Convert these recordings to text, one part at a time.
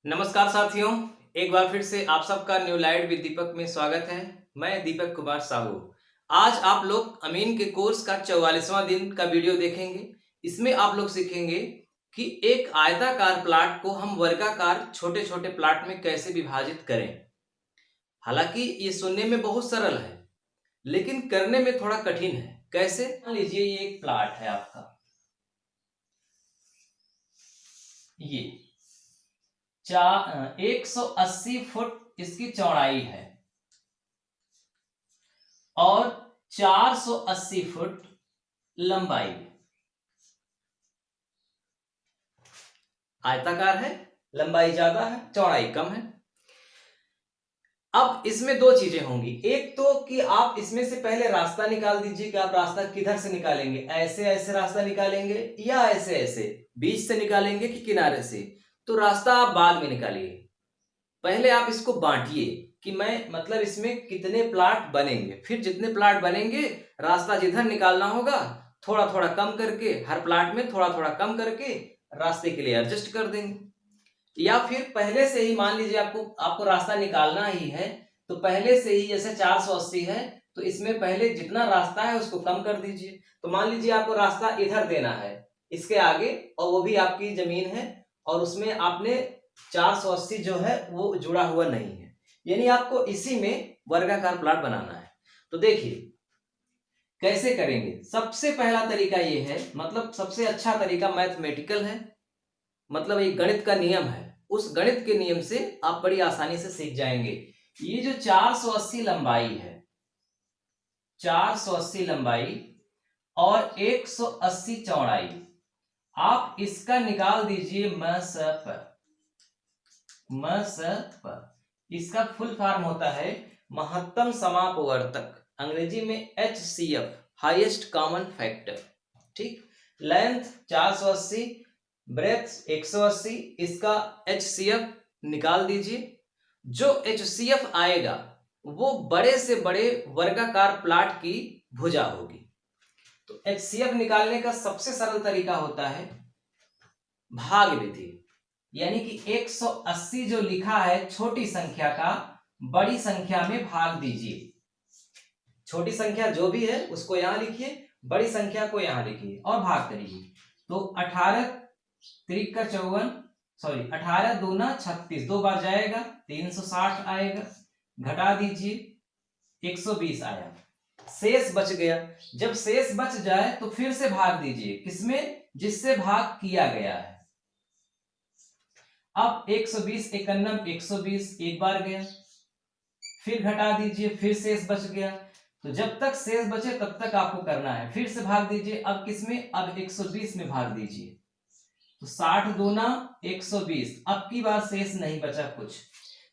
नमस्कार साथियों, एक बार फिर से आप सबका न्यू लाइट विद दीपक में स्वागत है। मैं दीपक कुमार साहू। आज आप लोग अमीन के कोर्स का 44वां दिन का वीडियो देखेंगे। इसमें आप लोग सीखेंगे कि एक आयताकार प्लाट को हम वर्गाकार छोटे छोटे प्लाट में कैसे विभाजित करें। हालांकि ये सुनने में बहुत सरल है, लेकिन करने में थोड़ा कठिन है। कैसे? मान लीजिए ये एक प्लाट है आपका, ये 180 फुट इसकी चौड़ाई है और 480 फुट लंबाई। आयताकार है, लंबाई ज्यादा है, चौड़ाई कम है। अब इसमें दो चीजें होंगी। एक तो कि आप इसमें से पहले रास्ता निकाल दीजिए कि आप रास्ता किधर से निकालेंगे, ऐसे ऐसे रास्ता निकालेंगे या ऐसे ऐसे बीच से निकालेंगे कि किनारे से। तो रास्ता आप बाद में निकालिए। पहले आप इसको बांटिए कि मैं मतलब इसमें कितने प्लाट बनेंगे, फिर जितने प्लाट बनेंगे रास्ता जिधर निकालना होगा थोड़ा थोड़ा कम करके, हर प्लाट में थोड़ा थोड़ा कम करके रास्ते के लिए एडजस्ट कर देंगे। या फिर पहले से ही मान लीजिए आपको रास्ता निकालना ही है, तो पहले से ही जैसे 480 है तो इसमें पहले जितना रास्ता है उसको कम कर दीजिए। तो मान लीजिए आपको रास्ता इधर देना है, इसके आगे, और वो भी आपकी जमीन है और उसमें आपने 480 जो है वो जुड़ा हुआ नहीं है, यानी आपको इसी में वर्गाकार प्लाट बनाना है। तो देखिए कैसे करेंगे। सबसे पहला तरीका ये है, मतलब सबसे अच्छा तरीका मैथमेटिकल है, मतलब एक गणित का नियम है। उस गणित के नियम से आप बड़ी आसानी से सीख जाएंगे। ये जो 480 लंबाई है, 480 लंबाई और 180 चौड़ाई, आप इसका निकाल दीजिए मसप। इसका फुल फॉर्म होता है महत्तम समापवर्तक, अंग्रेजी में HCF, हाईएस्ट कॉमन फैक्टर। ठीक, लेंथ 480, ब्रेथ 180, इसका HCF निकाल दीजिए। जो HCF आएगा वो बड़े से बड़े वर्गाकार प्लाट की भुजा होगी। तो HCF निकालने का सबसे सरल तरीका होता है भाग विधि, यानी कि 180 जो लिखा है छोटी संख्या का बड़ी संख्या में भाग दीजिए। छोटी संख्या जो भी है उसको यहां लिखिए, बड़ी संख्या को यहां लिखिए और भाग करिए। तो 18 त्रिक का 54, सॉरी 18 दूना 36, दो बार जाएगा 360 आएगा, घटा दीजिए 120 आया, शेष बच गया। जब शेष बच जाए तो फिर से भाग दीजिए, किसमें? जिससे भाग किया गया है। अब 120 51 120 एक बार गया, फिर घटा दीजिए, फिर शेष बच गया। तो जब तक शेष बचे तब तक आपको करना है, फिर से भाग दीजिए। अब किसमें? अब 120 में भाग दीजिए। तो 60 दूना 120, अब की बार शेष नहीं बचा कुछ।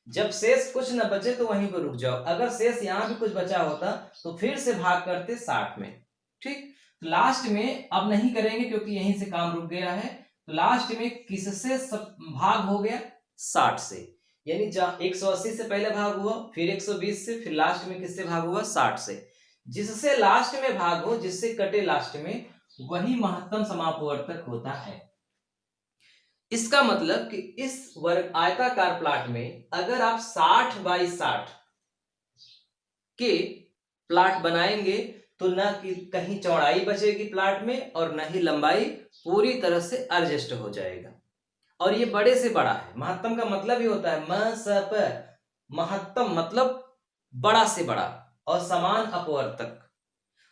जब शेष कुछ न बचे तो वहीं पर रुक जाओ। अगर शेष यहां भी कुछ बचा होता तो फिर से भाग करते 60 में। ठीक, तो लास्ट में अब नहीं करेंगे क्योंकि यहीं से काम रुक गया है। तो लास्ट में किससे भाग हो गया? 60 से, यानी 180 से पहले भाग हुआ, फिर 120 से, फिर लास्ट में किससे भाग हुआ? 60 से। जिससे लास्ट में भाग हो, जिससे कटे लास्ट में, वही महत्तम समापवर्तक होता है। इसका मतलब कि इस वर्ग आयताकार प्लाट में अगर आप 60 बाई 60 के प्लाट बनाएंगे तो न कि कहीं चौड़ाई बचेगी प्लाट में और न ही लंबाई, पूरी तरह से एडजस्ट हो जाएगा। और ये बड़े से बड़ा है। महत्तम का मतलब ही होता है मसप, महत्तम मतलब बड़ा से बड़ा, और समान अपवर्तक,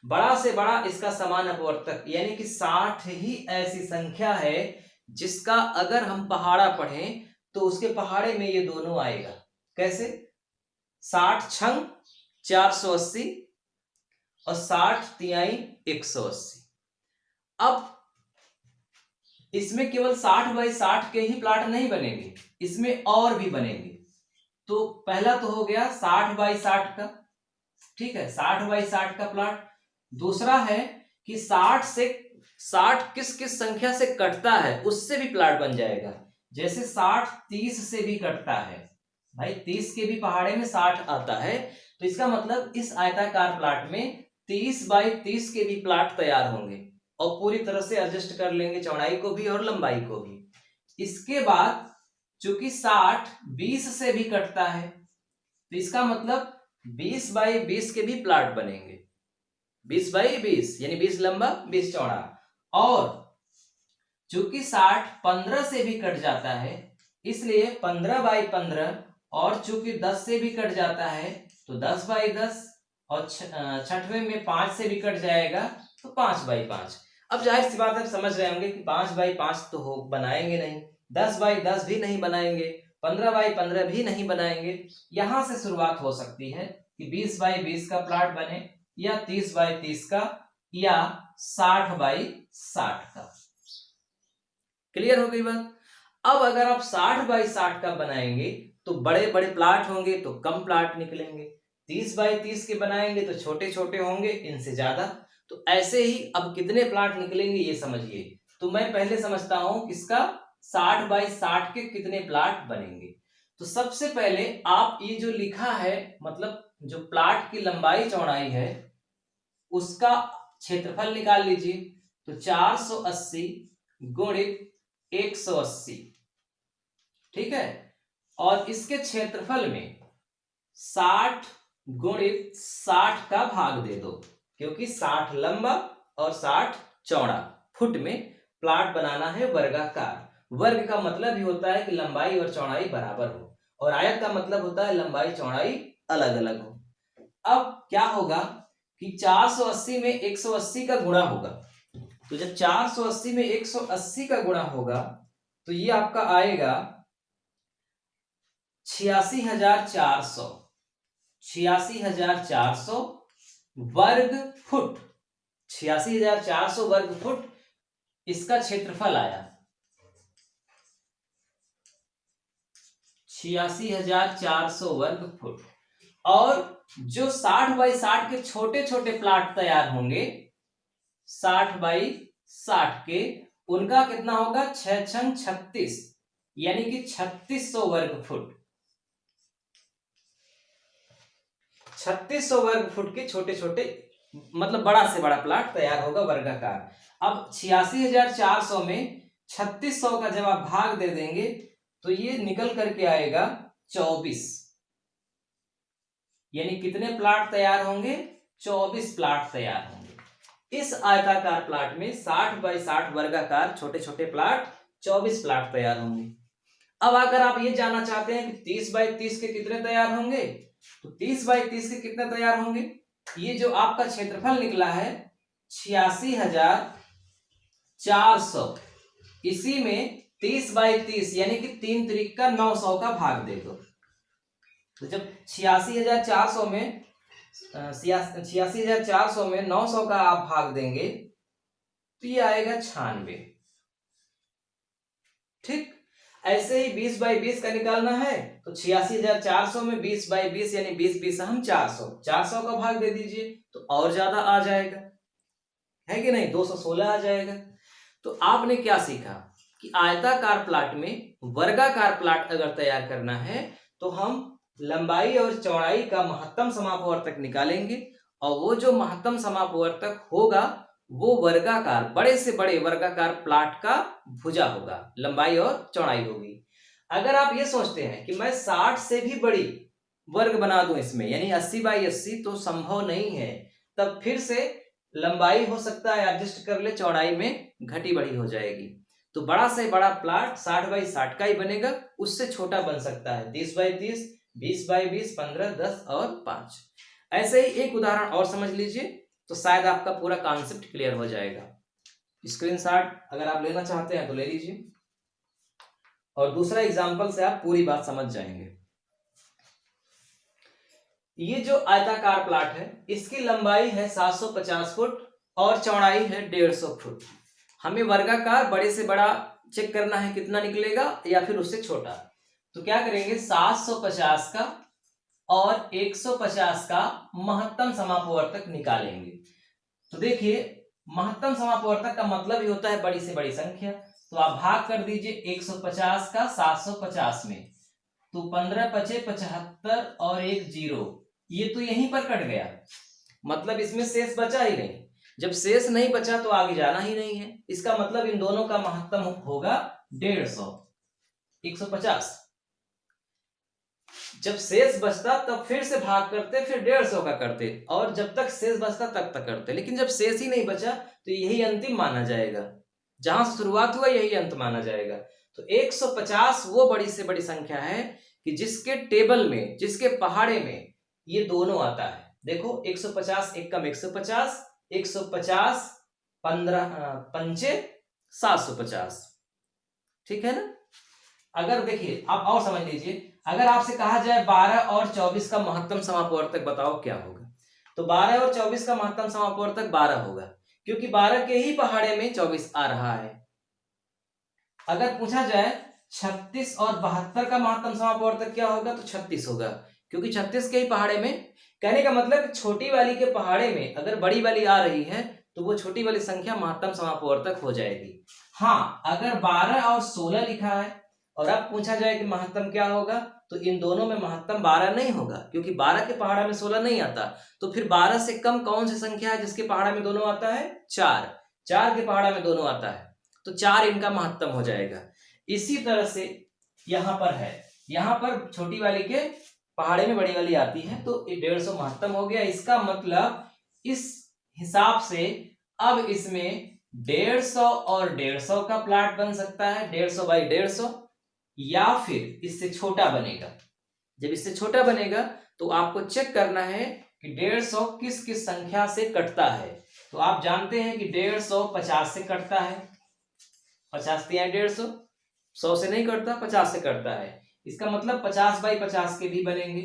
बड़ा से बड़ा इसका समान अपवर्तक, यानी कि 60 ही ऐसी संख्या है जिसका अगर हम पहाड़ा पढ़ें तो उसके पहाड़े में ये दोनों आएगा। कैसे? 60 छंग 480 और 60 तिहाई 180। अब इसमें केवल 60 बाई 60 के ही प्लाट नहीं बनेंगे, इसमें और भी बनेंगे। तो पहला तो हो गया 60 बाई 60 का, ठीक है, 60 बाई 60 का प्लाट। दूसरा है कि 60 से 60 किस किस संख्या से कटता है उससे भी प्लाट बन जाएगा। जैसे 60 30 से भी कटता है, भाई 30 के भी पहाड़े में 60 आता है, तो इसका मतलब इस आयताकार प्लाट में 30 बाई 30 के भी प्लाट तैयार होंगे और पूरी तरह से एडजस्ट कर लेंगे चौड़ाई को भी और लंबाई को भी। इसके बाद चूंकि 60 20 से भी कटता है, तो इसका मतलब 20/20 के भी प्लाट बनेंगे। 20/20 यानी 20 लंबा 20 चौड़ा। और चूंकि 60 15 से भी कट जाता है, इसलिए 15/15, और चूंकि 10 से भी कट जाता है तो 10/10, और छठवें में 5 से भी कट जाएगा तो 5/5। अब जाहिर सी बात है, समझ रहे होंगे कि 5/5 तो हो बनाएंगे नहीं, 10/10 भी नहीं बनाएंगे, 15/15 भी नहीं बनाएंगे। यहां से शुरुआत हो सकती है कि 20/20 का प्लाट बने, या 30/30 का, या 60/60 का। क्लियर हो गई बात। अब अगर आप 60/60 का बनाएंगे तो बड़े बड़े प्लाट होंगे तो कम प्लाट निकलेंगे, 30/30 के बनाएंगे तो छोटे छोटे होंगे इनसे ज्यादा। तो ऐसे ही अब कितने प्लाट निकलेंगे ये समझिए। तो मैं पहले समझता हूं किसका 60/60 के कितने प्लाट बनेंगे। तो सबसे पहले आप ये जो लिखा है, मतलब जो प्लाट की लंबाई चौड़ाई है उसका क्षेत्रफल निकाल लीजिए। तो 480 गुणित 180, ठीक है। और इसके क्षेत्रफल में 60 गुणित 60 का भाग दे दो, क्योंकि 60 लंबा और 60 चौड़ा। फुट में प्लाट बनाना है वर्गाकार। वर्ग का मतलब ही होता है कि लंबाई और चौड़ाई बराबर हो, और आयत का मतलब होता है लंबाई चौड़ाई अलग अलग हो। अब क्या होगा कि 480 में 180 का गुणा होगा। तो जब 480 में 180 का गुणा होगा तो ये आपका आएगा 86,400, 86,400 वर्ग फुट। 86,400 वर्ग फुट इसका क्षेत्रफल आया। 86,400 वर्ग फुट। और जो 60/60 के छोटे छोटे प्लाट तैयार होंगे, 60/60 के, उनका कितना होगा 6 छंग 36, यानी कि 3600 वर्ग फुट। 3600 वर्ग फुट के छोटे छोटे, मतलब बड़ा से बड़ा प्लाट तैयार होगा वर्गाकार। अब 86,400 में 3600 का जब आप भाग दे देंगे तो ये निकल करके आएगा 24, यानी कितने प्लाट तैयार होंगे 24 प्लाट तैयार होंगे। इस आयताकार प्लाट में 60/60 वर्गाकार छोटे छोटे प्लाट 24 प्लाट तैयार होंगे। अब अगर आप ये जानना चाहते हैं कि 30/30 के कितने तैयार होंगे, तो 30/30 के कितने तैयार होंगे, ये जो आपका क्षेत्रफल निकला है 86,400, इसी में 30/30 यानी कि 3 त्रिक का 900 का भाग दे दो। तो जब 86,400 में 86,400 में 900 का आप भाग देंगे तो ये आएगा 96। ठीक, ऐसे ही 20/20 का निकालना है तो 86,400 में 20/20 यानी 20 हम 400 का भाग दे दीजिए तो और ज्यादा आ जाएगा, है कि नहीं, 216 आ जाएगा। तो आपने क्या सीखा कि आयताकार प्लाट में वर्गाकार प्लाट अगर तैयार करना है तो हम लंबाई और चौड़ाई का महत्तम समापवर्तक निकालेंगे, और वो जो महत्तम समापवर्तक होगा वो वर्गाकार, बड़े से बड़े वर्गाकार प्लाट का भुजा होगा, लंबाई और चौड़ाई होगी। अगर आप ये सोचते हैं कि मैं 60 से भी बड़ी वर्ग बना दूं इसमें, यानी 80/80, तो संभव नहीं है। तब फिर से लंबाई हो सकता है एडजस्ट कर ले, चौड़ाई में घटी बढ़ी हो जाएगी। तो बड़ा से बड़ा प्लाट 60/60 का ही बनेगा, उससे छोटा बन सकता है 30/30, 20/20, 15, 10 और 5। ऐसे ही एक उदाहरण और समझ लीजिए तो शायद आपका पूरा कॉन्सेप्ट क्लियर हो जाएगा। स्क्रीनशॉट अगर आप लेना चाहते हैं तो ले लीजिए, और दूसरा एग्जांपल से आप पूरी बात समझ जाएंगे। ये जो आयताकार प्लाट है इसकी लंबाई है 750 फुट और चौड़ाई है 150 फुट। हमें वर्गाकार बड़े से बड़ा चेक करना है कितना निकलेगा या फिर उससे छोटा। तो क्या करेंगे, 750 का और 150 का महत्तम समापवर्तक निकालेंगे। तो देखिए, महत्तम समापवर्तक का मतलब ही होता है बड़ी से बड़ी संख्या। तो आप भाग कर दीजिए 150 का 750 में, तो 15×5 = 75 और 1 0, ये तो यहीं पर कट गया, मतलब इसमें शेष बचा ही नहीं। जब शेष नहीं बचा तो आगे जाना ही नहीं है, इसका मतलब इन दोनों का महत्तम होगा 150। 150। जब शेष बचता तब फिर से भाग करते, फिर 150 का करते, और जब तक शेष बचता तब तक करते। लेकिन जब शेष ही नहीं बचा तो यही अंतिम माना जाएगा, जहां से शुरुआत हुआ यही अंत माना जाएगा। तो 150 वो बड़ी से बड़ी संख्या है कि जिसके टेबल में, जिसके पहाड़े में ये दोनों आता है। देखो 150 एक कम 150, 150 15 पंचे 750, ठीक है ना। अगर देखिए आप और समझ लीजिए, अगर आपसे कहा जाए 12 और 24 का महत्तम समापवर्तक बताओ क्या होगा, तो 12 और 24 का महत्तम समापवर्तक 12 होगा, क्योंकि 12 के ही पहाड़े में 24 आ रहा है। अगर पूछा जाए 36 और 72 का महत्तम समापवर्तक क्या होगा, तो 36 होगा, क्योंकि 36 के ही पहाड़े में। कहने का मतलब छोटी वाली के पहाड़े में अगर बड़ी वाली आ रही है तो वो छोटी वाली संख्या महत्तम समापवर्तक हो जाएगी। हाँ, अगर 12 और 16 लिखा है और अब पूछा जाए कि महत्तम क्या होगा, तो इन दोनों में महत्तम 12 नहीं होगा, क्योंकि 12 के पहाड़ा में 16 नहीं आता। तो फिर 12 से कम कौन सी संख्या है जिसके पहाड़ा में दोनों आता है, 4। 4 के पहाड़ा में दोनों आता है, तो 4 इनका महत्तम हो जाएगा। इसी तरह से यहाँ पर है, यहाँ पर छोटी वाली के पहाड़े में बड़ी वाली आती है, तो 150 महत्तम हो गया। इसका मतलब इस हिसाब से अब इसमें 150 और 150 का प्लाट बन सकता है, 150 बाई 150, या फिर इससे छोटा बनेगा। जब इससे छोटा बनेगा तो आपको चेक करना है कि 150 किस किस संख्या से कटता है। तो आप जानते हैं कि 150 50 से कटता है, 50 दिया 150, 100 से नहीं कटता, 50 से कटता है। इसका मतलब 50 बाई 50 के भी बनेंगे।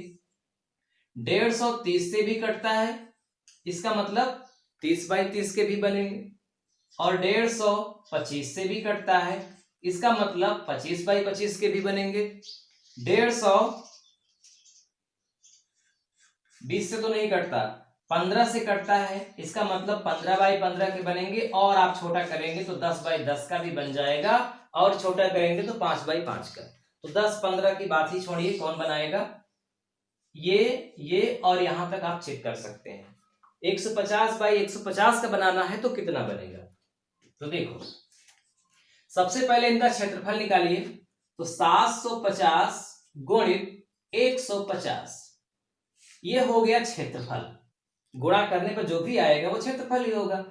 150 30 से भी कटता है, इसका मतलब 30 बाई 30 के भी बनेंगे। और 150 25 से भी कटता है, इसका मतलब 25 बाई 25 के भी बनेंगे। 150 20 से तो नहीं कटता, 15 से कटता है, इसका मतलब 15 बाई 15 के बनेंगे। और आप छोटा करेंगे तो 10 बाई 10 का भी बन जाएगा, और छोटा करेंगे तो 5 बाई 5 का। तो 10 15 की बात ही छोड़िए, कौन बनाएगा, ये और यहां तक आप चेक कर सकते हैं। 150 बाई 150 का बनाना है तो कितना बनेगा, तो देखो सबसे पहले इनका क्षेत्रफल निकालिए। तो 750 गुणित 150, ये हो गया क्षेत्रफल। गुणा करने पर जो भी आएगा वो क्षेत्रफल ही होगा।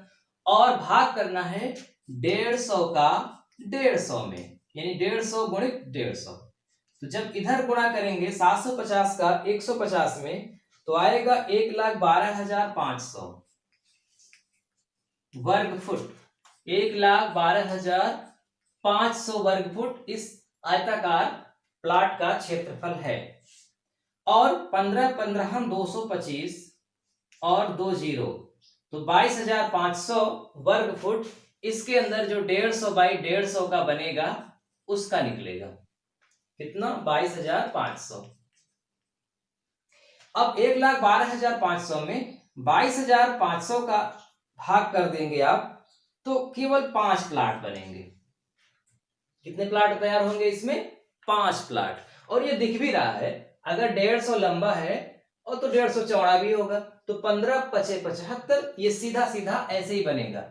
और भाग करना है 150 का 150 में, यानी 150 गुणित 150। तो जब इधर गुणा करेंगे 750 का 150 में, तो आएगा 1,12,500 वर्ग फुट। 1,12,500 वर्ग फुट इस आयताकार प्लाट का क्षेत्रफल है। और 15 15 225 और 2 जीरो, तो 22,500 वर्ग फुट। इसके अंदर जो 150 बाई 150 का बनेगा उसका निकलेगा कितना, 22,500। अब 1,12,500 में 22,500 का भाग कर देंगे आप, तो केवल 5 प्लाट बनेंगे। कितने प्लाट तैयार होंगे इसमें, 5 प्लाट। और ये दिख भी रहा है, अगर 150 लंबा है और तो 150 चौड़ा भी होगा, तो 15 पचे 75, ये सीधा सीधा ऐसे ही बनेगा।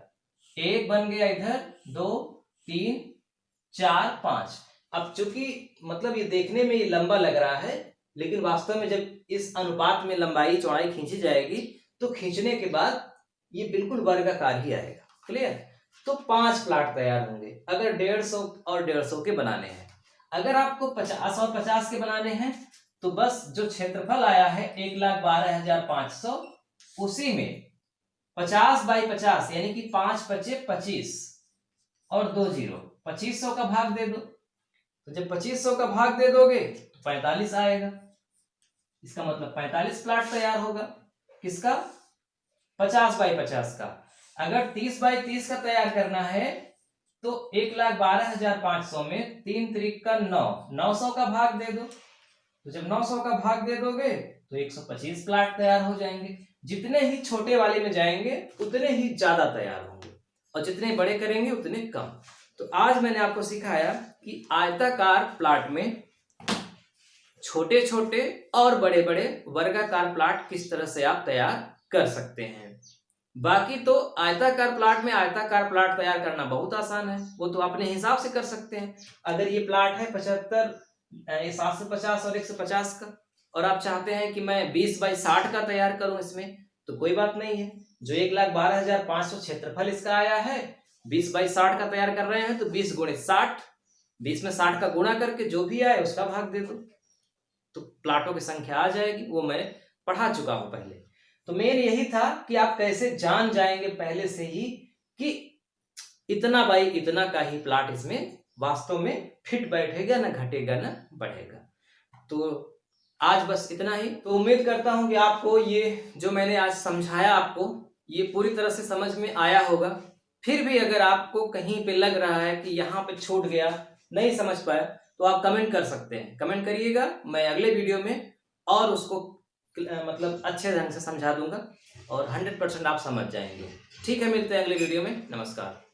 एक बन गया इधर, 2 3 4 5। अब चूंकि मतलब ये देखने में ये लंबा लग रहा है, लेकिन वास्तव में जब इस अनुपात में लंबाई चौड़ाई खींची जाएगी तो खींचने के बाद ये बिल्कुल वर्गाकार ही आएगा। क्लियर। तो 5 प्लाट तैयार होंगे अगर 150 और 150 के बनाने हैं। अगर आपको 50 और 50 के बनाने हैं तो बस जो क्षेत्रफल आया है 1,12,500, उसी में 50 बाई 50 यानी कि 5 पचे 25 और 2 जीरो, 2500 का भाग दे दो। तो जब 2500 का भाग दे दोगे तो 45 आएगा। इसका मतलब 45 प्लाट तैयार होगा। किसका, 50 बाई 50 का। अगर 30 बाई 30 का तैयार करना है तो 1,12,500 में 3 त्रिक का 9, 900 का भाग दे दो। तो जब 900 का भाग दे दोगे तो 125 प्लाट तैयार हो जाएंगे। जितने ही छोटे वाले में जाएंगे उतने ही ज्यादा तैयार होंगे, और जितने बड़े करेंगे उतने कम। तो आज मैंने आपको सिखाया कि आयताकार प्लाट में छोटे छोटे और बड़े बड़े वर्गाकार प्लाट किस तरह से आप तैयार कर सकते हैं। बाकी तो आयताकार प्लाट में आयताकार प्लाट तैयार करना बहुत आसान है, वो तो अपने हिसाब से कर सकते हैं। अगर ये प्लाट है 75, 750 और 150 का, और आप चाहते हैं कि मैं 20 बाई 60 का तैयार करूं इसमें, तो कोई बात नहीं है। जो 1,12,500 क्षेत्रफल इसका आया है, 20 बाई 60 का तैयार कर रहे हैं तो 20 गुणे 60, 20 में 60 का गुणा करके जो भी आए उसका भाग दे दो, तो प्लाटों की संख्या आ जाएगी। वो मैं पढ़ा चुका हूं पहले। तो मेन यही था कि आप कैसे जान जाएंगे पहले से ही कि इतना बाई इतना का ही प्लाट इसमें वास्तव में फिट बैठेगा, ना घटेगा ना बढ़ेगा। तो आज बस इतना ही। तो उम्मीद करता हूं कि आपको ये जो मैंने आज समझाया आपको ये पूरी तरह से समझ में आया होगा। फिर भी अगर आपको कहीं पे लग रहा है कि यहाँ पे छूट गया, नहीं समझ पाया, तो आप कमेंट कर सकते हैं, कमेंट करिएगा, मैं अगले वीडियो में और उसको मतलब अच्छे ढंग से समझा दूंगा और 100% आप समझ जाएंगे। ठीक है, मिलते हैं अगले वीडियो में। नमस्कार।